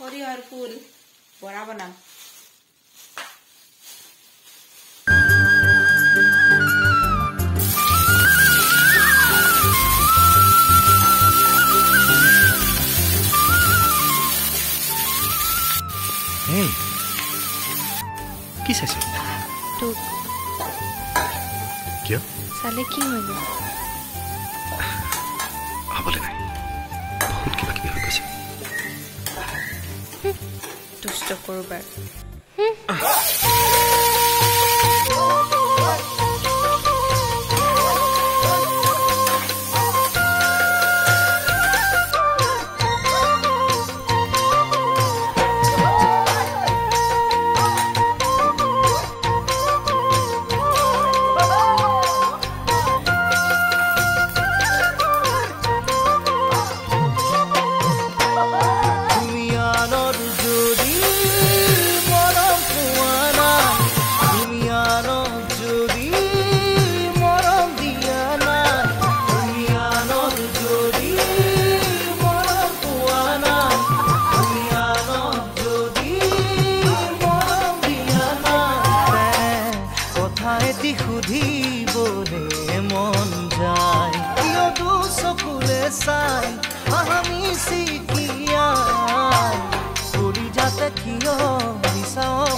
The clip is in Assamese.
সৰিয়হৰ ফুল বৰা বনাম। কি চাইছ? তোক কিয়? চালে কি হব? হ'বলৈ নাই, বহুত কিবা কিবি হৈ গৈছে। দুষ্ট কৰোবাৰ। সুধিবলে মন যায় কিয় দু চকুৰে চাই আমি চিকিয়াই কৰি যাতে কিয় বিচাৰ